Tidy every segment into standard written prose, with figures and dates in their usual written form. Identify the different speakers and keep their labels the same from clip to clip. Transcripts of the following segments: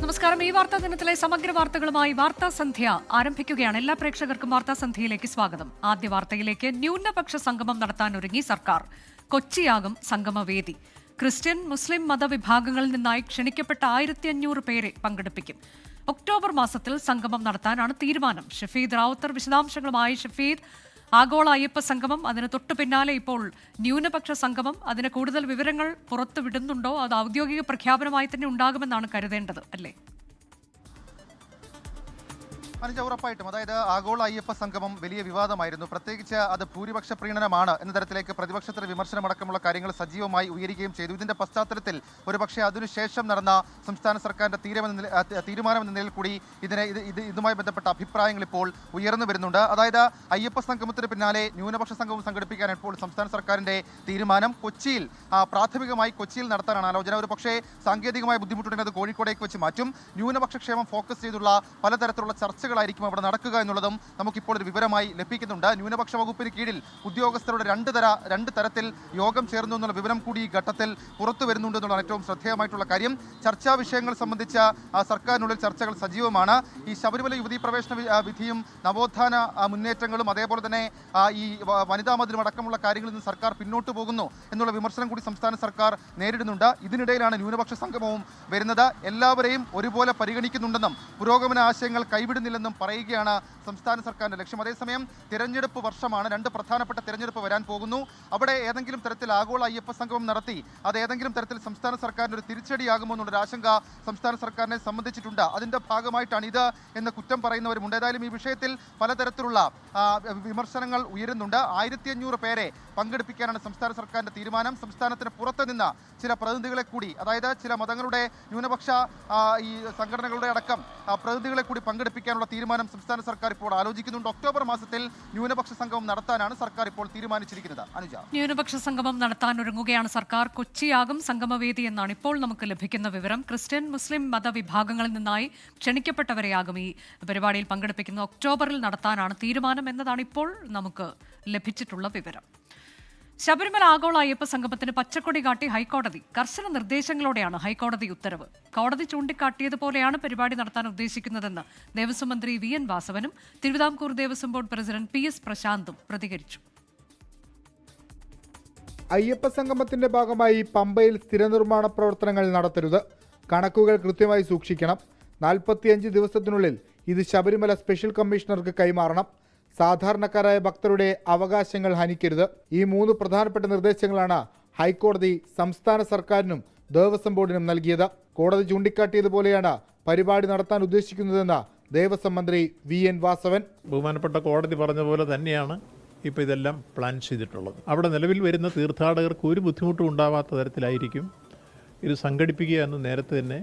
Speaker 1: നമസ്കാരം. ഈ വാർത്താ ദിനത്തിലെ സമഗ്ര വാർത്തകളുമായി വാർത്താ സന്ധ്യ ആരംഭിക്കുകയാണ്. എല്ലാ പ്രേക്ഷകർക്കും വാർത്താ സന്ധ്യയിലേക്ക് സ്വാഗതം. ആദ്യ വാർത്തയിലേക്ക്. ന്യൂനപക്ഷ സംഗമം നടത്താൻ ഒരുങ്ങി സർക്കാർ. കൊച്ചിയാകും സംഗമവേദി. ക്രിസ്ത്യൻ മുസ്ലിം മതവിഭാഗങ്ങളിൽ നിന്നായി ക്ഷണിക്കപ്പെട്ട 1500 പേരെ പങ്കെടുപ്പിക്കും. ഒക്ടോബർ മാസത്തിൽ സംഗമം നടത്താനാണ് തീരുമാനം. ഷഫീദ് റാവുത്തർ വിശദാംശങ്ങളുമായി. ഷഫീദ്, ആഗോള അയ്യപ്പ സംഗമം, അതിന് തൊട്ടു പിന്നാലെ ഇപ്പോൾ ന്യൂനപക്ഷ സംഗമം, അതിന് കൂടുതൽ വിവരങ്ങൾ പുറത്തുവിടുന്നുണ്ടോ? അത് ഔദ്യോഗിക പ്രഖ്യാപനമായി തന്നെ ഉണ്ടാകുമെന്നാണ് കരുതേണ്ടത്, അല്ലേ?
Speaker 2: അനുജ, ഉറപ്പായിട്ടും. അതായത് ആഗോള അയ്യപ്പ സംഗമം വലിയ വിവാദമായിരുന്നു. പ്രത്യേകിച്ച് അത് ഭൂരിപക്ഷ പ്രീണനമാണ് എന്ന തരത്തിലേക്ക് പ്രതിപക്ഷത്തിന് വിമർശനമടക്കമുള്ള കാര്യങ്ങൾ സജീവമായി ഉയരുകയും ചെയ്തു. ഇതിന്റെ പശ്ചാത്തലത്തിൽ ഒരുപക്ഷെ അതിനുശേഷം നടന്ന സംസ്ഥാന സർക്കാരിന്റെ തീരുമാനം എന്ന നിലയിൽ കൂടി ഇതുമായി ബന്ധപ്പെട്ട അഭിപ്രായങ്ങൾ ഇപ്പോൾ ഉയർന്നു വരുന്നുണ്ട്. അതായത് അയ്യപ്പ സംഗമത്തിന് പിന്നാലെ ന്യൂനപക്ഷ സംഗമം സംഘടിപ്പിക്കാൻ ഇപ്പോൾ സംസ്ഥാന സർക്കാരിന്റെ തീരുമാനം. കൊച്ചിയിൽ പ്രാഥമികമായി കൊച്ചിയിൽ നടത്താനാണ് ആലോചന. ഒരു പക്ഷേ സാങ്കേതികമായ ബുദ്ധിമുട്ടുണ്ടെങ്കിൽ അത് കോഴിക്കോടേക്ക് വെച്ച് മാറ്റും. ന്യൂനപക്ഷ ക്ഷേമം ഫോക്കസ് ചെയ്തുള്ള പലതരത്തിലുള്ള ചർച്ചകളായിരിക്കും അവിടെ നടക്കുക എന്നുള്ളതും നമുക്കിപ്പോൾ ഒരു വിവരമായി ലഭിക്കുന്നുണ്ട്. ന്യൂനപക്ഷ വകുപ്പിന് കീഴിൽ ഉദ്യോഗസ്ഥരുടെ രണ്ട് തരത്തിൽ യോഗം ചേർന്നു എന്നുള്ള വിവരം കൂടി ഈ ഘട്ടത്തിൽ പുറത്തു വരുന്നുണ്ട് എന്നുള്ളതാണ് ഏറ്റവും ശ്രദ്ധേയമായിട്ടുള്ള കാര്യം. ചർച്ചാ വിഷയങ്ങൾ സംബന്ധിച്ച സർക്കാരിനുള്ളിൽ ചർച്ചകൾ സജീവമാണ്. ഈ ശബരിമല യുവതീ പ്രവേശന വിധിയും നവോത്ഥാന മുന്നേറ്റങ്ങളും അതേപോലെ തന്നെ ഈ വനിതാ മതിലും അടക്കമുള്ള കാര്യങ്ങളിൽ നിന്ന് സർക്കാർ പിന്നോട്ട് പോകുന്നു എന്നുള്ള വിമർശനം കൂടി സംസ്ഥാന സർക്കാർ നേരിടുന്നുണ്ട്. ഇതിനിടയിലാണ് ന്യൂനപക്ഷ സംഗമവും വരുന്നത്. എല്ലാവരെയും ഒരുപോലെ പരിഗണിക്കുന്നുണ്ടെന്നും പുരോഗമന ആശയങ്ങൾ കൈവിടുന്നില്ലെന്നും പറയുകയാണ് സംസ്ഥാന സർക്കാരിന്റെ ലക്ഷ്യം. അതേസമയം തിരഞ്ഞെടുപ്പ് വർഷമാണ്. 2 പ്രധാനപ്പെട്ട തിരഞ്ഞെടുപ്പ് വരാൻ പോകുന്നു. അവിടെ ഏതെങ്കിലും തരത്തിൽ ആഗോള അയ്യപ്പ സംഗമം നടത്തി അത് ഏതെങ്കിലും തരത്തിൽ സംസ്ഥാന സർക്കാരിന് ഒരു തിരിച്ചടിയാകുമോ എന്നുള്ളൊരു ആശങ്ക സംസ്ഥാന സർക്കാരിനെ സംബന്ധിച്ചിട്ടുണ്ട്. അതിന്റെ ഭാഗമായിട്ടാണ് ഇത് എന്ന് കുറ്റം പറയുന്നവരുമുണ്ട്. ഏതായാലും ഈ വിഷയത്തിൽ പലതരത്തിലുള്ള വിമർശനങ്ങൾ ഉയരുന്നുണ്ട്. 1500 പേരെ പങ്കെടുപ്പിക്കാനാണ് സംസ്ഥാന സർക്കാരിന്റെ തീരുമാനം. സംസ്ഥാനത്തിന് പുറത്തു നിന്ന് ചില പ്രതിനിധികളെ കൂടി, അതായത് ചില മതങ്ങളുടെ ന്യൂനപക്ഷ ഈ സംഘടനകളുടെ അടക്കം പ്രതിനിധികളെ കൂടി പങ്കെടുപ്പിക്കാനുള്ള തീരുമാനം സംസ്ഥാന സർക്കാർ ഇപ്പോൾ ആലോചിക്കുന്നുണ്ട്. ഒക്ടോബർ മാസത്തിൽ ന്യൂനപക്ഷ സംഗമം നടത്താനാണ് സർക്കാർ ഇപ്പോൾ തീരുമാനിച്ചിരിക്കുന്നത്. അനുജ,
Speaker 1: ന്യൂനപക്ഷ സംഗമം നടത്താൻ ഒരുങ്ങുകയാണ് സർക്കാർ. കൊച്ചിയാകും സംഗമവേദി എന്നാണ് ഇപ്പോൾ നമുക്ക് ലഭിക്കുന്ന വിവരം. ക്രിസ്ത്യൻ മുസ്ലിം മതവിഭാഗങ്ങളിൽ നിന്നായി ക്ഷണിക്കപ്പെട്ടവരെയാകും ഈ പരിപാടിയിൽ പങ്കെടുപ്പിക്കുന്നത്. ഒക്ടോബറിൽ നടത്താനാണ് തീരുമാനം എന്നതാണ് ഇപ്പോൾ നമുക്ക് ലഭിച്ചിട്ടുള്ള വിവരം. ശബരിമല ആഗോള അയ്യപ്പ സംഗമത്തിന് പച്ചക്കൊടി കാട്ടി ഹൈക്കോടതി. കർശന നിർദ്ദേശങ്ങളോടെയാണ് ഹൈക്കോടതി ഉത്തരവ്. കോടതി ചൂണ്ടിക്കാട്ടിയതുപോലെയാണ് പരിപാടി നടത്താൻ ഉദ്ദേശിക്കുന്നതെന്ന് ദേവസ്വം മന്ത്രി VN വാസവനും Travancore Devaswom board president PS പ്രശാന്തും പ്രതികരിച്ചു.
Speaker 3: അയ്യപ്പ സംഗമത്തിന്റെ ഭാഗമായി പമ്പയിൽ സ്ഥിരനിർമ്മാണ പ്രവർത്തനങ്ങൾ നടത്തരുത്. കണക്കുകൾ കൃത്യമായി സൂക്ഷിക്കണം. 45 ദിവസത്തിനുള്ളിൽ ഇത് ശബരിമല സ്പെഷ്യൽ കമ്മീഷണർക്ക് കൈമാറണം. സാധാരണക്കാരായ ഭക്തരുടെ അവകാശങ്ങൾ ഹനിക്കരുത്. ഈ 3 പ്രധാനപ്പെട്ട നിർദ്ദേശങ്ങളാണ് ഹൈക്കോടതി സംസ്ഥാന സർക്കാരിനും ദേവസ്വം ബോർഡിനും നൽകിയത്. കോടതി ചൂണ്ടിക്കാട്ടിയതുപോലെയാണ് പരിപാടി നടത്താൻ ഉദ്ദേശിക്കുന്നതെന്ന് ദേവസ്വം മന്ത്രി VN വാസവൻ.
Speaker 4: ബഹുമാനപ്പെട്ട കോടതി പറഞ്ഞ പോലെ തന്നെയാണ് ഇപ്പോൾ ഇതെല്ലാം പ്ലാൻ ചെയ്തിട്ടുള്ളത്. അവിടെ നിലവിൽ വരുന്ന തീർത്ഥാടകർക്ക് ഒരു ബുദ്ധിമുട്ടും ഉണ്ടാവാത്ത തരത്തിലായിരിക്കും ഇത് സംഘടിപ്പിക്കുക എന്ന് നേരത്തെ തന്നെ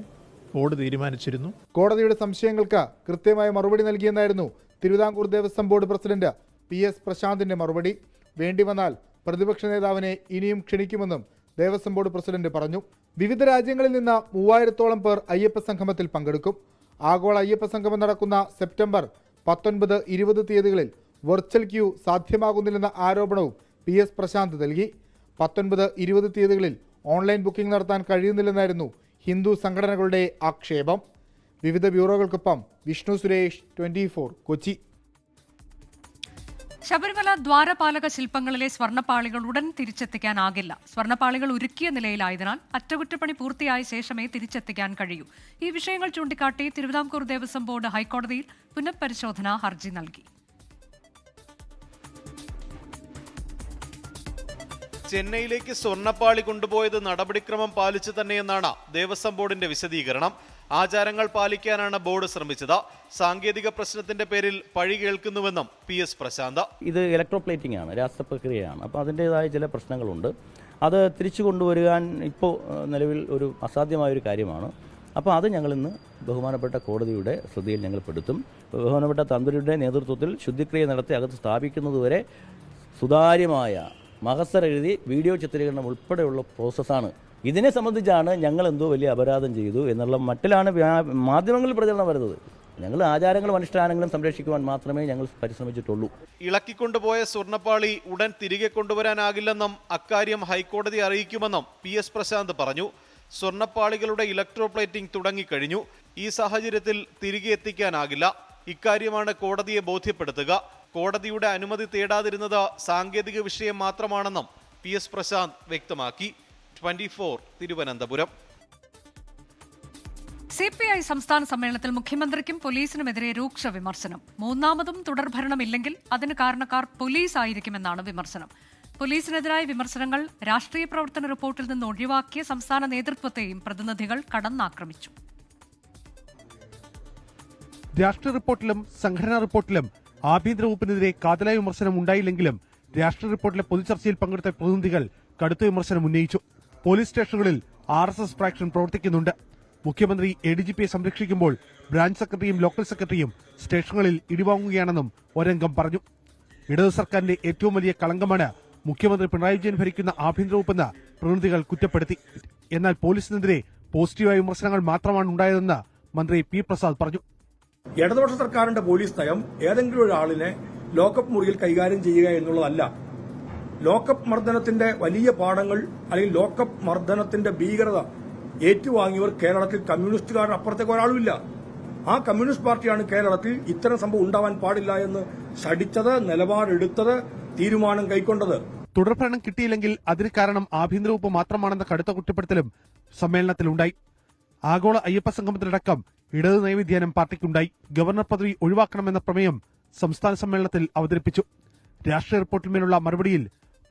Speaker 4: ബോർഡ് തീരുമാനിച്ചിരുന്നു.
Speaker 3: കോടതിയുടെ സംശയങ്ങൾക്ക് കൃത്യമായ മറുപടി നൽകിയെന്നായിരുന്നു Travancore Devaswom board president PS പ്രശാന്തിന്റെ മറുപടി. വേണ്ടിവന്നാൽ പ്രതിപക്ഷ നേതാവിനെ ഇനിയും ക്ഷണിക്കുമെന്നും ദേവസ്വം ബോർഡ് പ്രസിഡന്റ് പറഞ്ഞു. വിവിധ രാജ്യങ്ങളിൽ നിന്ന് 3000-ഓളം പേർ അയ്യപ്പ സംഗമത്തിൽ പങ്കെടുക്കും. ആഗോള അയ്യപ്പ സംഗമം നടക്കുന്ന സെപ്റ്റംബർ 19, 20 തീയതികളിൽ വെർച്വൽ ക്യൂ സാധ്യമാകുന്നില്ലെന്ന ആരോപണവും PS പ്രശാന്ത് നൽകി. 19, 20 തീയതികളിൽ ഓൺലൈൻ ബുക്കിംഗ് നടത്താൻ കഴിയുന്നില്ലെന്നായിരുന്നു ഹിന്ദു സംഘടനകളുടെ ആക്ഷേപം. വിവിധ ബ്യൂറോകൾക്കൊപ്പം വിഷ്ണു സുരേഷ്, 24 കൊച്ചി.
Speaker 1: ശബരിമല ദ്വാരപാലക ശില്പങ്ങളിലെ സ്വർണ്ണപ്പാളികൾ ഉടൻ തിരിച്ചെത്തിക്കാനാകില്ല. സ്വർണ്ണപ്പാളികൾ ഉരുക്കിയ നിലയിലായതിനാൽ അറ്റകുറ്റപ്പണി പൂർത്തിയായ ശേഷമേ തിരിച്ചെത്തിക്കാൻ കഴിയൂ. ഈ വിഷയങ്ങൾ ചൂണ്ടിക്കാട്ടി തിരുവിതാംകൂർ ദേവസ്വം ബോർഡ് ഹൈക്കോടതിയിൽ പുനഃപരിശോധനാ ഹർജി നൽകി.
Speaker 5: ചെന്നൈയിലേക്ക് സ്വർണ്ണപ്പാളി കൊണ്ടുപോയത് നടപടിക്രമം പാലിച്ചു തന്നെയെന്നാണ് ദേവസ്വം ബോർഡിന്റെ വിശദീകരണം. ആചാരങ്ങൾ പാലിക്കാനാണ് ബോർഡ് ശ്രമിച്ചത്. സാങ്കേതിക പ്രശ്നത്തിന്റെ പേരിൽ പഴി കേൾക്കുന്നുവെന്നും PS പ്രശാന്ത്.
Speaker 6: ഇത് ഇലക്ട്രോപ്ലേറ്റിംഗ് ആണ്, രാസപ്രക്രിയയാണ്. അപ്പോൾ അതിൻ്റേതായ ചില പ്രശ്നങ്ങളുണ്ട്. അത് തിരിച്ചു കൊണ്ടുവരുവാൻ ഇപ്പോൾ നിലവിൽ ഒരു അസാധ്യമായൊരു കാര്യമാണ്. അപ്പോൾ അത് ഞങ്ങളിന്ന് ബഹുമാനപ്പെട്ട കോടതിയുടെ ശ്രദ്ധയിൽ ഞങ്ങൾ പെടുത്തും. ബഹുമാനപ്പെട്ട തന്ത്രിയുടെ നേതൃത്വത്തിൽ ശുദ്ധിക്രിയ നടത്തി അകത്ത് സ്ഥാപിക്കുന്നതുവരെ സുതാര്യമായ മഹസർ എഴുതി വീഡിയോ ചിത്രീകരണം ഉൾപ്പെടെയുള്ള പ്രോസസ്സാണ്. ഇതിനെ സംബന്ധിച്ചാണ് ഞങ്ങൾ എന്തോ വലിയ അപരാധം ചെയ്തു എന്നുള്ള മട്ടിലാണ് മാധ്യമങ്ങളിൽ പ്രചരണം വരുന്നത്. ഞങ്ങൾ ആചാരങ്ങളും അനുഷ്ഠാനങ്ങളും സംരക്ഷിക്കുവാൻ മാത്രമേ ഞങ്ങൾ പരിശ്രമിച്ചിട്ടുള്ളൂ.
Speaker 5: ഇളക്കിക്കൊണ്ടുപോയ സ്വർണ്ണപ്പാളി ഉടൻ തിരികെ കൊണ്ടുവരാനാകില്ലെന്നും അക്കാര്യം ഹൈക്കോടതി അറിയിക്കുമെന്നും PS പ്രശാന്ത് പറഞ്ഞു. സ്വർണ്ണപ്പാളികളുടെ ഇലക്ട്രോപ്ലേറ്റിംഗ് തുടങ്ങിക്കഴിഞ്ഞു. ഈ സാഹചര്യത്തിൽ തിരികെ എത്തിക്കാനാകില്ല. ഇക്കാര്യമാണ് കോടതിയെ ബോധ്യപ്പെടുത്തുക. കോടതിയുടെ അനുമതി തേടാതിരുന്നത് സാങ്കേതിക വിഷയം മാത്രമാണെന്നും PS പ്രശാന്ത് വ്യക്തമാക്കി. 24 തിരുവനന്തപുരം.
Speaker 1: CPI സംസ്ഥാന സമ്മേളനത്തിൽ മുഖ്യമന്ത്രിക്കും പോലീസിനുമെതിരെ രൂക്ഷ വിമർശനം. മൂന്നാമതും തുടർഭരണമില്ലെങ്കിൽ അതിന് കാരണക്കാർ പോലീസ് ആയിരിക്കുമെന്നാണ് വിമർശനം. പോലീസിനെതിരായ വിമർശനങ്ങൾ രാഷ്ട്രീയ പ്രവർത്തന റിപ്പോർട്ടിൽ നിന്ന് ഒഴിവാക്കിയ സംസ്ഥാന നേതൃത്വത്തെയും പ്രതിനിധികൾ കടന്നാക്രമിച്ചു.
Speaker 7: രാഷ്ട്രീയ റിപ്പോർട്ടിലും സംഘടനാ റിപ്പോർട്ടിലും ആഭ്യന്തര വകുപ്പിനെതിരെ കാതലായ വിമർശനം ഉണ്ടായില്ലെങ്കിലും രാഷ്ട്രീയ റിപ്പോർട്ടിലെ പൊതുചർച്ചയിൽ പങ്കെടുത്ത പ്രതിനിധികൾ കടുത്ത വിമർശനം ഉന്നയിച്ചു. പോലീസ് സ്റ്റേഷനുകളിൽ RSS ഫ്രാക്ഷൻ പ്രവർത്തിക്കുന്നുണ്ട്. മുഖ്യമന്ത്രി ADGPയെ സംരക്ഷിക്കുമ്പോൾ ബ്രാഞ്ച് സെക്രട്ടറിയും ലോക്കൽ സെക്രട്ടറിയും സ്റ്റേഷനുകളിൽ ഇടിവാങ്ങുകയാണെന്നും ഒരംഗം പറഞ്ഞു. ഇടതു സർക്കാരിന്റെ ഏറ്റവും വലിയ കളങ്കമാണ് മുഖ്യമന്ത്രി പിണറായി വിജയൻ ഭരിക്കുന്ന ആഭ്യന്തര വകുപ്പെന്ന് പ്രതിനിധികൾ കുറ്റപ്പെടുത്തി. എന്നാൽ പോലീസിനെതിരെ പോസിറ്റീവായ വിമർശനങ്ങൾ മാത്രമാണ് ഉണ്ടായതെന്ന് മന്ത്രി P പ്രസാദ് പറഞ്ഞു.
Speaker 8: ഇടതുപക്ഷ സർക്കാരിന്റെ പോലീസ് നയം ഏതെങ്കിലും ഒരാളിനെ ലോക്കപ്പ് മുറിയിൽ കൈകാര്യം ചെയ്യുക എന്നുള്ളതല്ല. ലോക്കപ്പ് മർദ്ദനത്തിന്റെ വലിയ പാഠങ്ങൾ അല്ലെങ്കിൽ ലോക്കപ്പ് മർദ്ദനത്തിന്റെ ഭീകരത ഏറ്റുവാങ്ങിയവർ കേരളത്തിൽ കമ്മ്യൂണിസ്റ്റുകാരുടെ അപ്പുറത്തേക്ക് ഒരാളുമില്ല. ആ കമ്മ്യൂണിസ്റ്റ് പാർട്ടിയാണ് കേരളത്തിൽ ഇത്തരം സംഭവം ഉണ്ടാവാൻ പാടില്ല എന്ന് ശഠിച്ചത്, നിലപാടെടുത്തത്, തീരുമാനം കൈക്കൊണ്ടത്.
Speaker 7: തുടർഭരണം കിട്ടിയില്ലെങ്കിൽ അതിന് കാരണം ആഭ്യന്തര വകുപ്പ് മാത്രമാണെന്ന കടുത്ത കുറ്റപ്പെടുത്തലും സമ്മേളനത്തിലുണ്ടായി. ആഗോള അയ്യപ്പ സംഗമത്തിലടക്കം ഇടതു നയവിധ്യാനം പാർട്ടിക്കുണ്ടായി. ഗവർണർ പദവി ഒഴിവാക്കണമെന്ന പ്രമേയം സംസ്ഥാന സമ്മേളനത്തിൽ അവതരിപ്പിച്ചു. രാഷ്ട്രീയ റിപ്പോർട്ടിന്മേലുള്ള മറുപടിയിൽ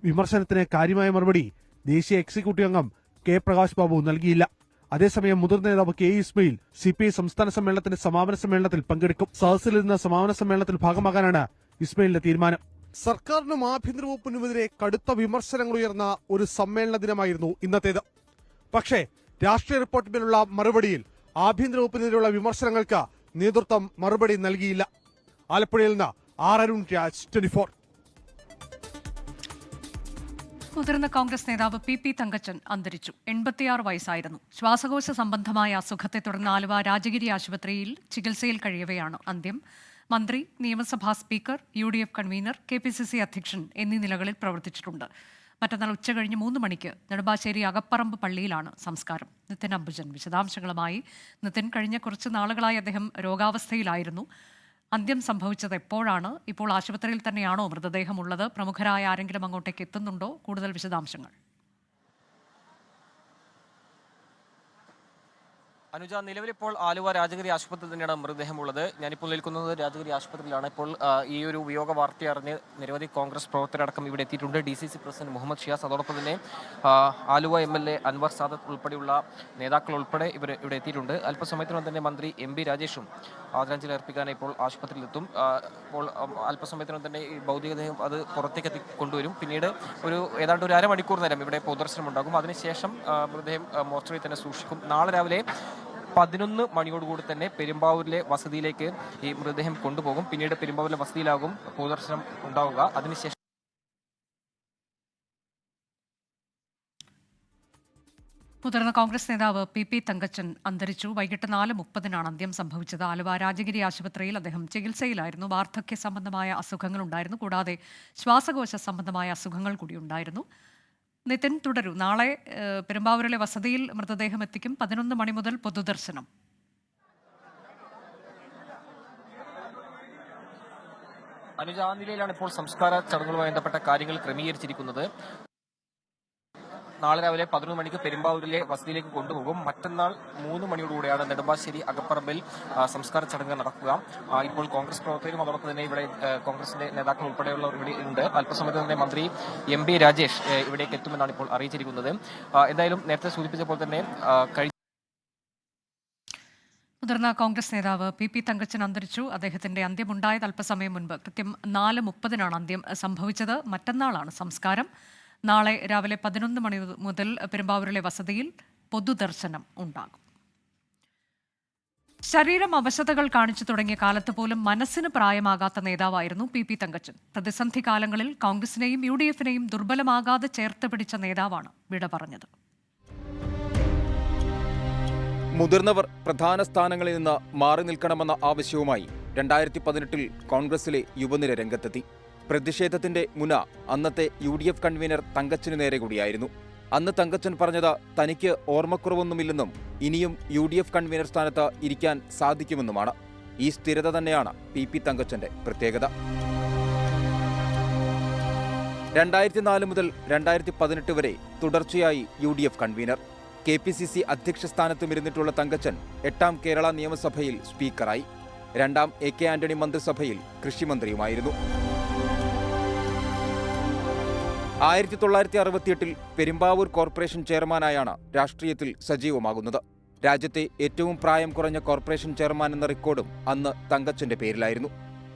Speaker 7: വിമർശനത്തിന് കാര്യമായ മറുപടി ദേശീയ എക്സിക്യൂട്ടീവ് അംഗം K പ്രകാശ് ബാബു നൽകിയില്ല. അതേസമയം മുതിർന്ന നേതാവ് K ഇസ്മയിൽ CPI സംസ്ഥാന സമ്മേളനത്തിന്റെ സമാപന സമ്മേളനത്തിൽ പങ്കെടുക്കും. സദസ്സിലിരുന്ന സമാപന സമ്മേളനത്തിൽ ഭാഗമാകാനാണ് ഇസ്മയിലിന്റെ തീരുമാനം. സർക്കാരിനും ആഭ്യന്തര വകുപ്പിനുമെതിരെ കടുത്ത വിമർശനങ്ങൾ ഉയർന്ന ഒരു സമ്മേളന ദിനമായിരുന്നു ഇന്നത്തേത്. പക്ഷേ രാഷ്ട്രീയ റിപ്പോർട്ടിന്മേലുള്ള മറുപടിയിൽ ആഭ്യന്തര വകുപ്പിനെതിരെയുള്ള വിമർശനങ്ങൾക്ക് നേതൃത്വം മറുപടി നൽകിയില്ല. ആലപ്പുഴയിൽ നിന്ന് അരുൺ രാജ്, 24.
Speaker 1: മുതിർന്ന കോൺഗ്രസ് നേതാവ് PP തങ്കച്ചൻ അന്തരിച്ചു. 86 വയസ്സായിരുന്നു. ശ്വാസകോശ സംബന്ധമായ അസുഖത്തെ തുടർന്ന് ആലുവ രാജഗിരി ആശുപത്രിയിൽ ചികിത്സയിൽ കഴിയവെയാണ് അന്ത്യം. മന്ത്രി, നിയമസഭാ സ്പീക്കർ, UDF കൺവീനർ, KPCC അധ്യക്ഷൻ എന്നീ നിലകളിൽ പ്രവർത്തിച്ചിട്ടുണ്ട്. മറ്റന്നാൾ ഉച്ചകഴിഞ്ഞ് 3 മണിക്ക് നെടുമ്പാശ്ശേരി അകപ്പറമ്പ് പള്ളിയിലാണ് സംസ്കാരം. നിതിൻ അംബുജൻ വിശദാംശങ്ങളുമായി. നിതിൻ, കഴിഞ്ഞ കുറച്ച് നാളുകളായി അദ്ദേഹം രോഗാവസ്ഥയിലായിരുന്നു. അന്ത്യം സംഭവിച്ചത് എപ്പോഴാണ്? ഇപ്പോൾ ആശുപത്രിയിൽ തന്നെയാണോ മൃതദേഹമുള്ളത്? പ്രമുഖരായ ആരെങ്കിലും അങ്ങോട്ടേക്ക് എത്തുന്നുണ്ടോ? കൂടുതൽ വിശദാംശങ്ങൾ.
Speaker 9: അനുജ, നിലവിലിപ്പോൾ ആലുവ രാജഗിരി ആശുപത്രിയിൽ തന്നെയാണ് മൃതദേഹമുള്ളത്. ഞാനിപ്പോൾ നിൽക്കുന്നത് രാജഗിരി ആശുപത്രിയിലാണ്. ഇപ്പോൾ ഈ ഒരു വിയോഗ വാർത്ത അറിഞ്ഞ് നിരവധി കോൺഗ്രസ് പ്രവർത്തകരടക്കം ഇവിടെ എത്തിയിട്ടുണ്ട്. DCC പ്രസിഡന്റ് മുഹമ്മദ് ഷിയാസ്, അതോടൊപ്പം തന്നെ ആലുവ MLA അൻവർ സാദത്ത് ഉൾപ്പെടെയുള്ള നേതാക്കൾ ഉൾപ്പെടെ ഇവർ ഇവിടെ എത്തിയിട്ടുണ്ട്. അല്പസമയത്തിനകം തന്നെ മന്ത്രി MP രാജേഷും ആദരാഞ്ജലി അർപ്പിക്കാനായി ഇപ്പോൾ ആശുപത്രിയിലെത്തും. ഇപ്പോൾ അല്പസമയത്തിനകം തന്നെ ഈ ഭൗതികദേഹം അത് പുറത്തേക്ക് കൊണ്ടുവരും. പിന്നീട് ഏതാണ്ട് ഒരു അരമണിക്കൂർ നേരം ഇവിടെ പൊതുദർശനം ഉണ്ടാകും. അതിനുശേഷം മൃതദേഹം മോർച്ചറിയിൽ തന്നെ സൂക്ഷിക്കും. നാളെ രാവിലെ 11 മണിയോടുകൂടി തന്നെ പെരുമ്പാവൂരിലെ വസതിയിലേക്ക് ഈ മൃതദേഹം കൊണ്ടുപോകും. പിന്നീട് പെരുമ്പാവൂരിലെ വസതിയിലാകും പൊതുദർശനം ഉണ്ടാവുക. അതിനുശേഷം
Speaker 1: മുതിർന്ന കോൺഗ്രസ് നേതാവ് PP തങ്കച്ചൻ അന്തരിച്ചു. വൈകിട്ട് 4:30 അന്ത്യം സംഭവിച്ചത്. ആലുവ രാജഗിരി ആശുപത്രിയിൽ അദ്ദേഹം ചികിത്സയിലായിരുന്നു. വാർദ്ധക്യ സംബന്ധമായ അസുഖങ്ങൾ ഉണ്ടായിരുന്നു. കൂടാതെ ശ്വാസകോശ സംബന്ധമായ അസുഖങ്ങൾ കൂടി ഉണ്ടായിരുന്നു. നിതിൻ, തുടരൂ. നാളെ പെരുമ്പാവൂരിലെ വസതിയിൽ മൃതദേഹം എത്തിക്കും. 11 മണി മുതൽ പൊതുദർശനം.
Speaker 9: അനുജ, ആ നിലയിലാണ് ഇപ്പോൾ സംസ്കാര ചടങ്ങുകളുമായി ബന്ധപ്പെട്ട കാര്യങ്ങൾ ക്രമീകരിച്ചിരിക്കുന്നത്. നാളെ രാവിലെ 11 മണിക്ക് പെരുമ്പാവൂരിലെ വസതിയിലേക്ക് കൊണ്ടുപോകും. മറ്റന്നാൾ 3 മണിയോടുകൂടിയാണ് നെടുമ്പാശ്ശേരി അകപ്പറമ്പിൽ സംസ്കാര ചടങ്ങ് നടക്കുക. ഇപ്പോൾ കോൺഗ്രസ് പ്രവർത്തകരും അതോടൊപ്പം തന്നെ ഇവിടെ കോൺഗ്രസിന്റെ നേതാക്കൾ ഉൾപ്പെടെയുള്ളവർ ഇവിടെ ഉണ്ട്. അല്പസമയത്ത് തന്നെ മന്ത്രി MP രാജേഷ് ഇവിടേക്ക് എത്തുമെന്നാണ് ഇപ്പോൾ അറിയിച്ചിരിക്കുന്നത്. എന്തായാലും നേരത്തെ സൂചിപ്പിച്ച പോലെ തന്നെ
Speaker 1: മുതിർന്ന കോൺഗ്രസ് നേതാവ് PP തങ്കച്ചൻ അന്തരിച്ചു. അദ്ദേഹത്തിന്റെ അന്ത്യമുണ്ടായത് അല്പസമയം മുൻപ്. കൃത്യം 4:30 അന്ത്യം സംഭവിച്ചത്. മറ്റന്നാളാണ് സംസ്കാരം. നാളെ രാവിലെ 11 മണി മുതൽ പെരുമ്പാവൂരിലെ വസതിയിൽ പൊതുദർശനം ഉണ്ടാകും. ശരീരം അവശതകൾ കാണിച്ചു തുടങ്ങിയ കാലത്ത് പോലും മനസ്സിന് പ്രായമാകാത്ത നേതാവായിരുന്നു PP തങ്കച്ചൻ. പ്രതിസന്ധി കാലങ്ങളിൽ കോൺഗ്രസിനെയും UDFനെയും ദുർബലമാകാതെ ചേർത്ത് പിടിച്ച നേതാവാണ് വിട പറഞ്ഞത്.
Speaker 10: മുതിർന്നവർ പ്രധാന സ്ഥാനങ്ങളിൽ നിന്ന് മാറി നിൽക്കണമെന്ന ആവശ്യവുമായി 2018 കോൺഗ്രസിലെ യുവനിര രംഗത്തെത്തി. പ്രതിഷേധത്തിന്റെ മുന അന്നത്തെ UDF കൺവീനർ തങ്കച്ചന് നേരെ കൂടിയായിരുന്നു. അന്ന് തങ്കച്ചൻ പറഞ്ഞത് തനിക്ക് ഓർമ്മക്കുറവൊന്നുമില്ലെന്നും ഇനിയും UDF കൺവീനർ സ്ഥാനത്ത് ഇരിക്കാൻ സാധിക്കുമെന്നുമാണ്. ഈ സ്ഥിരത തന്നെയാണ് PP തങ്കച്ചന്റെ പ്രത്യേകത. 2004 മുതൽ 2018 വരെ തുടർച്ചയായി UDF കൺവീനർ. KPCC അധ്യക്ഷ സ്ഥാനത്തും ഇരുന്നിട്ടുള്ള തങ്കച്ചൻ 8ാം കേരള നിയമസഭയിൽ സ്പീക്കറായി. 2ാം AK ആന്റണി മന്ത്രിസഭയിൽ കൃഷിമന്ത്രിയുമായിരുന്നു. 1968 പെരുമ്പാവൂർ കോർപ്പറേഷൻ ചെയർമാനായാണ് രാഷ്ട്രീയത്തിൽ സജീവമാകുന്നത്. രാജ്യത്തെ ഏറ്റവും പ്രായം കുറഞ്ഞ കോർപ്പറേഷൻ ചെയർമാൻ എന്ന റെക്കോർഡും അന്ന് തങ്കച്ചന്റെ പേരിലായിരുന്നു.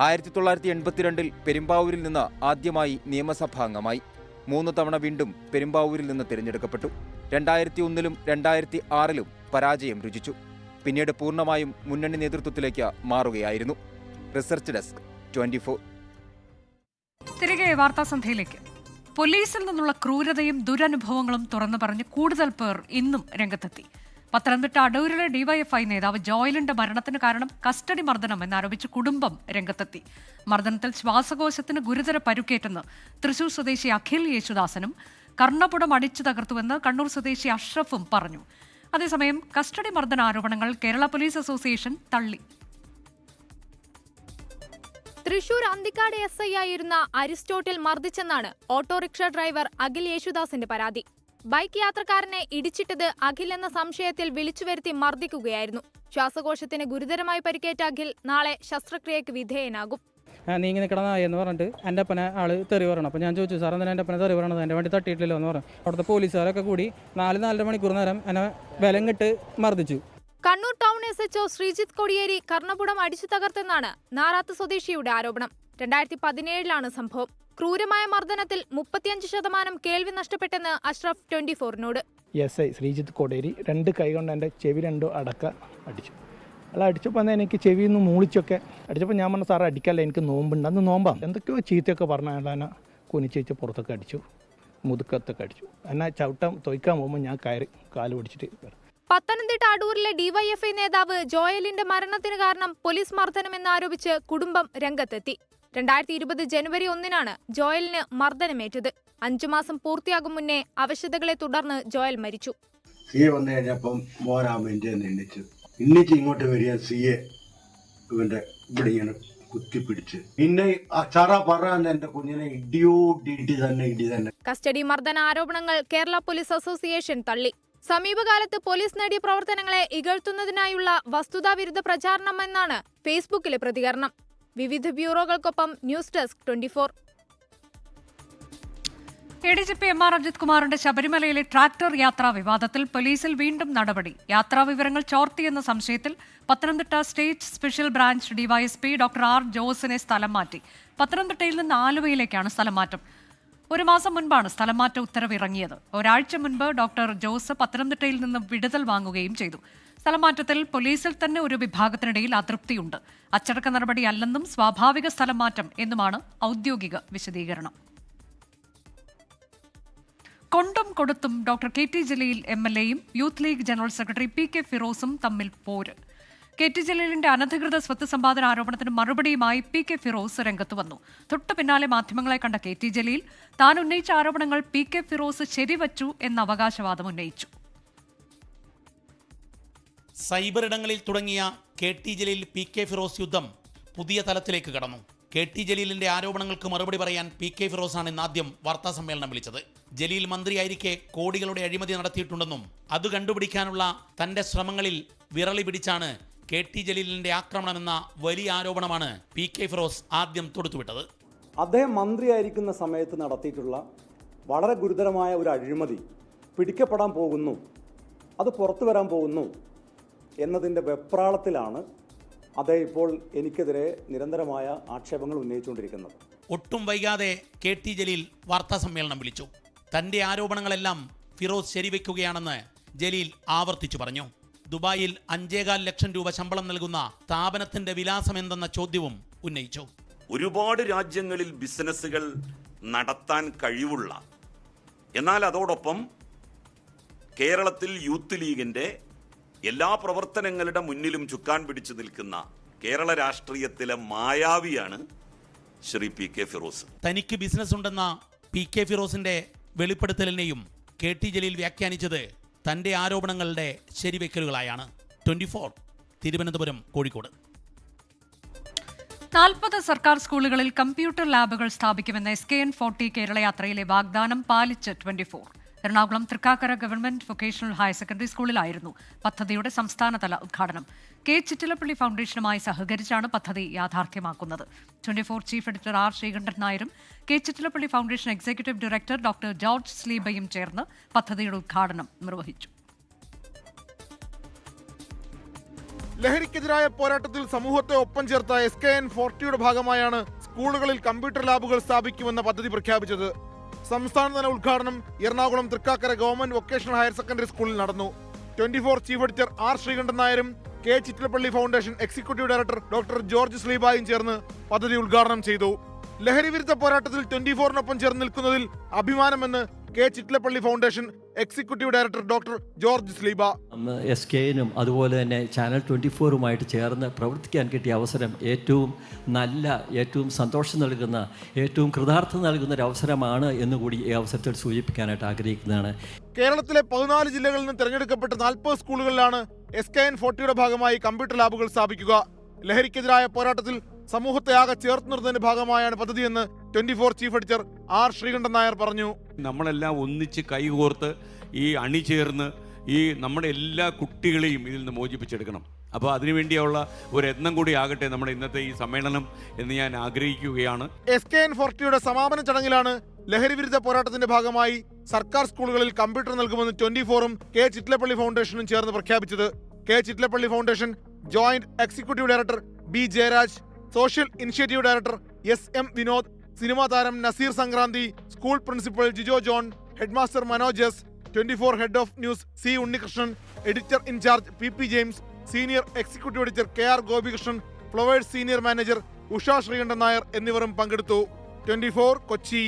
Speaker 10: 1982 പെരുമ്പാവൂരിൽ നിന്ന് ആദ്യമായി നിയമസഭാംഗമായി. 3 തവണ വീണ്ടും പെരുമ്പാവൂരിൽ നിന്ന് തിരഞ്ഞെടുക്കപ്പെട്ടു. 2001 2006 പരാജയം രുചിച്ചു. പിന്നീട് പൂർണ്ണമായും മുന്നണി നേതൃത്വത്തിലേക്ക് മാറുകയായിരുന്നു. Research desk 24.
Speaker 1: തിരികെ വാർത്താസന്ധ്യയിലേക്ക്. പോലീസിൽ നിന്നുള്ള ക്രൂരതയും ദുരനുഭവങ്ങളും തുറന്നു പറഞ്ഞ് കൂടുതൽ പേർ ഇന്നും രംഗത്തെത്തി. പത്തനംതിട്ട അടൂരിലെ DYFI നേതാവ് ജോയലിന്റെ മരണത്തിന് കാരണം കസ്റ്റഡി മർദ്ദനം എന്നാരോപിച്ച് കുടുംബം രംഗത്തെത്തി. മർദ്ദനത്തിൽ ശ്വാസകോശത്തിന് ഗുരുതര പരുക്കേറ്റെന്ന് തൃശൂർ സ്വദേശി അഖിൽ യേശുദാസനും കർണപുടം അടിച്ചു തകർത്തുവെന്ന് കണ്ണൂർ സ്വദേശി അഷ്റഫും പറഞ്ഞു. അതേസമയം കസ്റ്റഡി മർദ്ദന ആരോപണങ്ങൾ കേരള പോലീസ് അസോസിയേഷൻ തള്ളി.
Speaker 11: തൃശൂർ അന്തിക്കാട് SI ആയിരുന്ന അരിസ്റ്റോട്ടിൽ മർദ്ദിച്ചെന്നാണ് ഓട്ടോറിക്ഷ ഡ്രൈവർ അഖിൽ യേശുദാസിന്റെ പരാതി. ബൈക്ക് യാത്രക്കാരനെ ഇടിച്ചിട്ടത് അഖിൽ എന്ന സംശയത്തിൽ വിളിച്ചുവരുത്തി മർദ്ദിക്കുകയായിരുന്നു. ശ്വാസകോശത്തിന് ഗുരുതരമായി പരിക്കേറ്റ അഖിൽ നാളെ ശസ്ത്രക്രിയയ്ക്ക് വിധേയനാകും.
Speaker 12: നീ ഇങ്ങനെ കിടന്നായെന്ന് പറഞ്ഞിട്ട് എൻ്റെ അപ്പനെ ആള് തെറി പറയണം. അപ്പോൾ ഞാൻ ചോദിച്ചു, സാർ എന്തിനാ എൻ്റെ അപ്പനെ തെറി പറയണത്? എൻ്റെ വണ്ടി തട്ടിയിട്ടില്ലോ എന്ന് പറഞ്ഞു. അവിടുത്തെ പോലീസുകാരൊക്കെ കൂടി 4-4.5 മണിക്കൂർ നേരം എന്നെ ബലം കെട്ട് മർദ്ദിച്ചു.
Speaker 11: കണ്ണൂർ ടൗൺ SHO ശ്രീജിത്ത് കൊടിയേരി കർണപുടം അടിച്ചു തകർത്തെന്നാണ് നാറാത്ത് സ്വദേശിയുടെ ആരോപണം. 2017 സംഭവം. ക്രൂരമായ മർദ്ദനത്തിൽ 35% കേൾവി നഷ്ടപ്പെട്ടെന്ന് അഷ്റഫ് 24നോട്.
Speaker 12: SI ശ്രീജിത്ത് കൊടിയേരി 2 കൈ കൊണ്ട് എൻ്റെ ചെവി 2 അടക്ക അടിച്ചു. അല്ല അടിച്ചപ്പോൾ എനിക്ക് ചെവിയിൽ നിന്ന് മൂളിച്ചൊക്കെ അടിച്ചപ്പോൾ ഞാൻ പറഞ്ഞു, സാറ് അടിക്കല്ല, എനിക്ക് നോമ്പുണ്ട്. അന്ന് നോമ്പാണ്. എന്തൊക്കെയോ ചീത്തയൊക്കെ പറഞ്ഞാൽ എന്നെ കുനിച്ചേച്ച് പുറത്തൊക്കെ അടിച്ചു, മുതുക്കത്തൊക്കെ അടിച്ചു. എന്നെ ചവിട്ടാൻ തൊയ്ക്കാൻ പോകുമ്പോൾ ഞാൻ കയറി കാല് പിടിച്ചിട്ട്.
Speaker 11: പത്തനംതിട്ട അടൂരിലെ DYFI നേതാവ് ജോയലിന്റെ മരണത്തിന് കാരണം പോലീസ് മർദ്ദനമെന്നാരോപിച്ച് കുടുംബം രംഗത്തെത്തി. 2020 ജനുവരി 1 ജോയലിന് മർദ്ദനമേറ്റത്. 5 മാസം പൂർത്തിയാകും മുന്നേ അവശതകളെ തുടർന്ന് ജോയൽ മരിച്ചു.
Speaker 13: CA വന്നു കഴിഞ്ഞപ്പം മോനാമിൻ്റെ ഇന്നിച്ച് ഇങ്ങോട്ട് വരിക CA ഇവന്റെ ഇവിടെ ഇങ്ങനെ കുത്തിപ്പിടിച്ച് പിന്നെ ചറ പറയാൻ എന്റെ കുഞ്ഞിനെ ഇടി തന്നെ.
Speaker 11: കസ്റ്റഡി മർദ്ദന ആരോപണങ്ങൾ കേരള പോലീസ് അസോസിയേഷൻ തള്ളി. സമീപകാലത്ത് പോലീസ് നേടിയ പ്രവർത്തനങ്ങളെ ഇകഴ്ത്തുന്നതിനായുള്ള വസ്തുതാവിരുദ്ധ പ്രചാരണമെന്നാണ് ഫേസ്ബുക്കിലെ പ്രതികരണം. വിവിധ ബ്യൂറോകൾക്കൊപ്പം news desk 24.
Speaker 1: ADGP MR Ajith കുമാറിന്റെ ശബരിമലയിലെ ട്രാക്ടർ യാത്രാ വിവാദത്തിൽ പോലീസിൽ വീണ്ടും നടപടി. യാത്രാ വിവരങ്ങൾ ചോർത്തിയെന്ന സംശയത്തിൽ Pathanamthitta state special branch DYSP doctor R ജോസിനെ സ്ഥലം മാറ്റി. പത്തനംതിട്ടയിൽ നിന്ന് ആലുവയിലേക്കാണ് സ്ഥലം മാറ്റം. 1 മാസം മുൻപാണ് സ്ഥലം മാറ്റ ഉത്തരവ് ഇറങ്ങിയത്. ഒരാഴ്ച മുൻപ് ഡോക്ടർ ജോസ് പത്തനംതിട്ടയിൽ നിന്ന് വിടുതൽ വാങ്ങുകയും ചെയ്തു. സ്ഥലമാറ്റത്തിൽ പോലീസിൽ തന്നെ ഒരു വിഭാഗത്തിനിടയിൽ അതൃപ്തിയുണ്ട്. അച്ചടക്ക നടപടിയല്ലെന്നും സ്വാഭാവിക സ്ഥലം മാറ്റം എന്നുമാണ് ഔദ്യോഗിക വിശദീകരണം. കൊണ്ടും കൊടുത്തും ഡോക്ടർ KT ജലീൽ MLAയും youth league general secretary PK ഫിറോസും തമ്മിൽ പോര്. KT ജലീലിന്റെ അനധികൃത സ്വത്ത് സമ്പാദന ആരോപണത്തിന് മറുപടിയുമായി PK ഫിറോസ് രംഗത്ത് വന്നു. തൊട്ടു പിന്നാലെ മാധ്യമങ്ങളെ കണ്ട KT ജലീൽ താൻ ഉന്നയിച്ച ആരോപണങ്ങൾ PK ഫിറോസ് ശരിവച്ചു എന്ന അവകാശവാദം ഉന്നയിച്ചു.
Speaker 14: സൈബർ ഇടങ്ങളിൽ തുടങ്ങിയ KT ജലീൽ PK ഫിറോസ് യുദ്ധം പുതിയ തലത്തിലേക്ക് കടന്നു. KT ജലീലിന്റെ ആരോപണങ്ങൾക്ക് മറുപടി പറയാൻ PK ഫിറോസാണ് ഇന്നാദ്യം വാർത്താ സമ്മേളനം വിളിച്ചത്. ജലീൽ മന്ത്രിയായിരിക്കെ കോടികളുടെ അഴിമതി നടത്തിയിട്ടുണ്ടെന്നും അത് കണ്ടുപിടിക്കാനുള്ള തന്റെ ശ്രമങ്ങളിൽ വിറളി പിടിച്ചാണ് KT ജലീലിന്റെ ആക്രമണമെന്ന വലിയ ആരോപണമാണ് PK ഫിറോസ് ആദ്യം തൊടുത്തുവിട്ടത്.
Speaker 15: അദ്ദേഹം മന്ത്രിയായിരിക്കുന്ന സമയത്ത് നടത്തിയിട്ടുള്ള വളരെ ഗുരുതരമായ ഒരു അഴിമതി പിടിക്കപ്പെടാൻ പോകുന്നു, അത് പുറത്തു വരാൻ പോകുന്നു എന്നതിൻ്റെ വെപ്രാളത്തിലാണ് അദ്ദേഹം ഇപ്പോൾ എനിക്കെതിരെ നിരന്തരമായ ആക്ഷേപങ്ങൾ ഉന്നയിച്ചുകൊണ്ടിരിക്കുന്നത്.
Speaker 14: ഒട്ടും വൈകാതെ KT ജലീൽ വാർത്താ സമ്മേളനം വിളിച്ചു. തന്റെ ആരോപണങ്ങളെല്ലാം ഫിറോസ് ശരിവെക്കുകയാണെന്ന് ജലീൽ ആവർത്തിച്ചു പറഞ്ഞു. ദുബായിൽ 5.25 ലക്ഷം രൂപ ശമ്പളം നൽകുന്ന സ്ഥാപനത്തിന്റെ വിലാസം എന്തെന്ന ചോദ്യവും ഉന്നയിച്ചു.
Speaker 16: ഒരുപാട് രാജ്യങ്ങളിൽ ബിസിനസ്സുകൾ നടത്താൻ കഴിവുള്ള, എന്നാൽ അതോടൊപ്പം കേരളത്തിൽ യൂത്ത് ലീഗിന്റെ എല്ലാ പ്രവർത്തനങ്ങളുടെ മുന്നിലും ചുക്കാൻ പിടിച്ചു നിൽക്കുന്ന കേരള രാഷ്ട്രീയത്തിലെ മായാവിയാണ് ശ്രീ PK ഫിറോസ്.
Speaker 14: തനിക്ക് ബിസിനസ് ഉണ്ടെന്ന PK ഫിറോസിന്റെ വെളിപ്പെടുത്തലിനെയും KT ജലീൽ വ്യാഖ്യാനിച്ചത് തൻ്റെ ആരോപണങ്ങളുടെ ശരിവെക്കലുകളായാണ്. 24 തിരുവനന്തപുരം, കോഴിക്കോട്.
Speaker 1: 40 സർക്കാർ സ്കൂളുകളിൽ കമ്പ്യൂട്ടർ ലാബുകൾ സ്ഥാപിക്കുമെന്ന SKN40 കേരള യാത്രയിലെ വാഗ്ദാനം പാലിച്ച് 24. Ernakulam Thrikkakara government vocational higher secondary സ്കൂളിലായിരുന്നു പദ്ധതിയുടെ സംസ്ഥാനതല ഉദ്ഘാടനം. കെ ചിറ്റിലപ്പള്ളി ഫൗണ്ടേഷനുമായി സഹകരിച്ചാണ് പദ്ധതി യാഥാർത്ഥ്യമാക്കുന്നത്. 24 ചീഫ് എഡിറ്റർ ആർ ശ്രീകണ്ഠൻ നായരും K Chittilappilly foundation executive director doctor George സ്ലീബയും ചേർന്ന് പദ്ധതിയുടെ ഉദ്ഘാടനം നിർവഹിച്ചു.
Speaker 3: ലഹരിക്കെതിരായ പോരാട്ടത്തിൽ സമൂഹത്തെ ഒപ്പം ചേർത്ത SKN40യുടെ ഭാഗമായാണ് സ്കൂളുകളിൽ കമ്പ്യൂട്ടർ ലാബുകൾ സ്ഥാപിക്കുമെന്ന പദ്ധതി പ്രഖ്യാപിച്ചത്. സംസ്ഥാനതല ഉദ്ഘാടനം Ernakulam Thrikkakara government vocational higher secondary സ്കൂളിൽ നടന്നു. 24 ചീഫ് എഡിറ്റർ ആർ ശ്രീകണ്ഠൻ നായരും K Chittilappilly foundation executive director doctor George സ്ലീബായും ചേർന്ന് പദ്ധതി ഉദ്ഘാടനം ചെയ്തു. ലഹരി വിരുദ്ധ പോരാട്ടത്തിൽ 24നൊപ്പം ചേർന്ന് നിൽക്കുന്നതിൽ അഭിമാനമെന്ന് K Chittilappilly foundation executive director doctor George Sleeba.
Speaker 17: SKNും അതുപോലെ തന്നെ ചാനൽ 24ഉമായിട്ട് ചേർന്ന് പ്രവർത്തിക്കാൻ കിട്ടിയ അവസരം ഏറ്റവും നല്ല, ഏറ്റവും സന്തോഷം നൽകുന്ന, ഏറ്റവും കൃതാർത്ഥത നൽകുന്ന ഒരു അവസരമാണ് എന്നുകൂടി ഈ അവസരത്തിൽ സൂചിപ്പിക്കാനായിട്ട് ആഗ്രഹിക്കുന്നതാണ്.
Speaker 3: കേരളത്തിലെ 14 ജില്ലകളിൽ നിന്ന് തിരഞ്ഞെടുക്കപ്പെട്ട 40 സ്കൂളുകളിലാണ് SKN40യുടെ ഭാഗമായി കമ്പ്യൂട്ടർ ലാബുകൾ സ്ഥാപിക്കുക. ലഹരിക്കെതിരായ പോരാട്ടത്തിൽ സമൂഹത്തെ ആകെ ചേർത്ത് നിർത്തുന്നതിന്റെ ഭാഗമായാണ് പദ്ധതിയെന്ന് 24 chief editor R Sreekandan Nair പറഞ്ഞു.
Speaker 18: നമ്മളെല്ലാം ഒന്നിച്ച് കൈകോർത്ത് ഈ അണിചേർന്ന് ഈ നമ്മുടെ എല്ലാ കുട്ടികളെയും ഇതിൽ നിന്ന് മോചിപ്പിച്ചെടുക്കണം. അപ്പോൾ അതിനുവേണ്ടിയുള്ള ഒരു യത്നം കൂടി ആകട്ടെ നമ്മുടെ ഇന്നത്തെ ഈ സമ്മേളനം എന്ന് ഞാൻ ആഗ്രഹിക്കുകയാണ്.
Speaker 3: SKN40യുടെ സമാപന ചടങ്ങിലാണ് ലഹരി വിരുദ്ധ പോരാട്ടത്തിന്റെ ഭാഗമായി സർക്കാർ സ്കൂളുകളിൽ കമ്പ്യൂട്ടർ നൽകുമെന്ന് 24ഉം കെ ചിറ്റിലപ്പള്ളി ഫൗണ്ടേഷനും ചേർന്ന് പ്രഖ്യാപിച്ചത്. K Chittilappilly foundation joint executive director B Jayaraj, social initiative director SM Vinod, cinema താരം Naseer Sankranthi, school principal Jijo John, headmaster Manoj S, 24 head of news C Unnikrishnan, editor in charge PP James, senior executive editor KR Gopikrishnan, Flowers senior manager Usha Sreekandan Nair എന്നിവരും പങ്കെടുത്തു. 24 കൊച്ചി.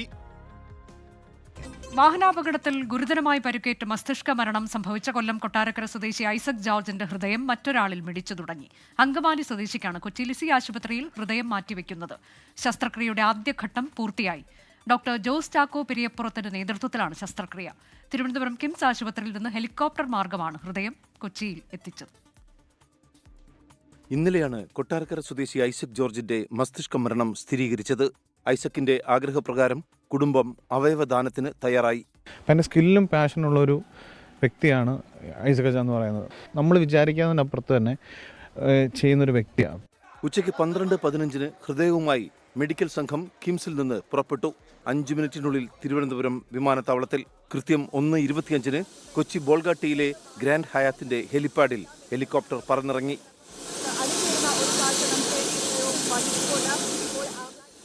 Speaker 1: വാഹനാപകടത്തിൽ ഗുരുതരമായി പരിക്കേറ്റ് മസ്തിഷ്ക മരണം സംഭവിച്ച കൊല്ലം കൊട്ടാരക്കര സ്വദേശി ഐസക് ജോർജിന്റെ ഹൃദയം മറ്റൊരാളിൽ മിടിച്ചു തുടങ്ങി. അങ്കമാലി സ്വദേശിക്കാണ് കൊച്ചി ലിസി ആശുപത്രിയിൽ ഹൃദയം മാറ്റിവെക്കുന്നത്. ശസ്ത്രക്രിയയുടെ ആദ്യഘട്ടം പൂർത്തിയായി. ഡോക്ടർ ജോസ് ചാക്കോ പെരിയപ്പുറത്തിന്റെ നേതൃത്വത്തിലാണ് ശസ്ത്രക്രിയ. തിരുവനന്തപുരം കിംസ് ആശുപത്രിയിൽ നിന്ന് ഹെലികോപ്റ്റർ മാർഗമാണ് ഹൃദയം കൊച്ചിയിൽ എത്തിച്ചത്.
Speaker 19: ഇന്നലെയാണ് കൊട്ടാരക്കര സ്വദേശി ഐസക് ജോർജിന്റെ മസ്തിഷ്ക മരണം സ്ഥിരീകരിച്ചത്. ഐസക്കിന്റെ ആഗ്രഹപ്രകാരം കുടുംബം അവയവദാനത്തിന് തയ്യാറായി.
Speaker 20: എൻ്റെ സ്കില്ലും പാഷനുള്ളൊരു വ്യക്തിയാണ് ഐസക് എന്ന് പറയുന്നത്. നമ്മൾ വിചാരിക്കാതിനപ്പുറത്ത് തന്നെ ചെയ്യുന്നൊരു വ്യക്തിയാണ്.
Speaker 19: ഉച്ചയ്ക്ക് 12:15 ഹൃദയവുമായി മെഡിക്കൽ സംഘം കിംസിൽ നിന്ന് പുറപ്പെട്ടു. 5 മിനിറ്റിനുള്ളിൽ തിരുവനന്തപുരം വിമാനത്താവളത്തിൽ. കൃത്യം 1:25 കൊച്ചി ബോൾഗാട്ടിയിലെ ഗ്രാൻഡ് ഹയാത്തിന്റെ ഹെലിപ്പാഡിൽ ഹെലികോപ്റ്റർ പറന്നിറങ്ങി.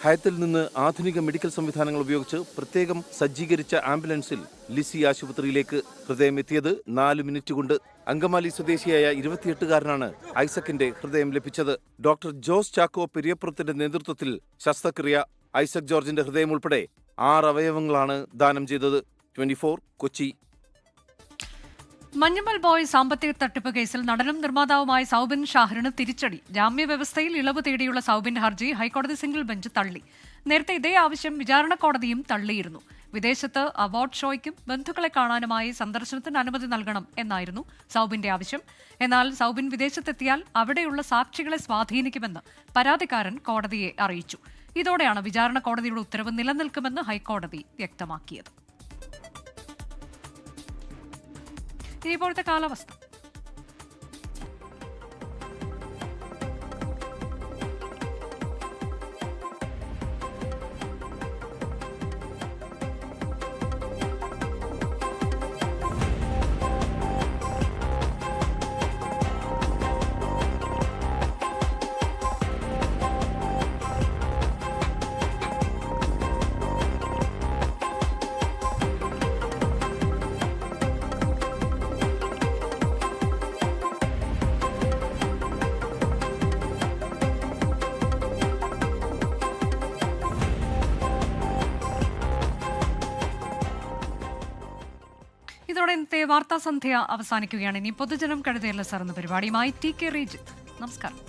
Speaker 19: ഹയത്തിൽ നിന്ന് ആധുനിക മെഡിക്കൽ സംവിധാനങ്ങൾ ഉപയോഗിച്ച് പ്രത്യേകം സജ്ജീകരിച്ച ആംബുലൻസിൽ ലിസി ആശുപത്രിയിലേക്ക് ഹൃദയം എത്തിയത് 4 മിനിറ്റ് കൊണ്ട്. അങ്കമാലി സ്വദേശിയായ 28-കാരനാണ് ഐസക്കിന്റെ ഹൃദയം ലഭിച്ചത്. ഡോക്ടർ ജോസ് ചാക്കോ പെരിയപ്പുറത്തിന്റെ നേതൃത്വത്തിൽ ശസ്ത്രക്രിയ. ഐസക് ജോർജിന്റെ ഹൃദയം ഉൾപ്പെടെ 6 അവയവങ്ങളാണ് ദാനം ചെയ്തത്. 24 കൊച്ചി.
Speaker 1: മഞ്ഞുമൽ ബോയ് സാമ്പത്തിക തട്ടിപ്പ് കേസിൽ നടനും നിർമ്മാതാവുമായ സൗബിൻ ഷാഹിറിന് തിരിച്ചടി. ജാമ്യവ്യവസ്ഥയിൽ ഇളവ് തേടിയുള്ള സൗബിന്റെ ഹർജി ഹൈക്കോടതി സിംഗിൾ ബെഞ്ച് തള്ളി. നേരത്തെ ഇതേ ആവശ്യം വിചാരണ കോടതിയും തള്ളിയിരുന്നു. വിദേശത്ത് അവാർഡ് ഷോയ്ക്കും ബന്ധുക്കളെ കാണാനുമായി സന്ദർശനത്തിന് അനുമതി നൽകണം എന്നായിരുന്നു സൗബിന്റെ ആവശ്യം. എന്നാൽ സൗബിൻ വിദേശത്തെത്തിയാൽ അവിടെയുള്ള സാക്ഷികളെ സ്വാധീനിക്കുമെന്ന് പരാതിക്കാരൻ കോടതിയെ അറിയിച്ചു. ഇതോടെയാണ് വിചാരണ കോടതിയുടെ ഉത്തരവ് നിലനിൽക്കുമെന്ന് ഹൈക്കോടതി വ്യക്തമാക്കിയത്. ഇപ്പോഴത്തെ കാലാവസ്ഥ. ഇതോടെ ഇന്നത്തെ വാർത്താസന്ധ്യ അവസാനിക്കുകയാണ്. ഇനി പൊതുജനം കഴുതയല്ല സാർ എന്ന പരിപാടിയുമായി TK റീജിത്ത്. നമസ്കാരം.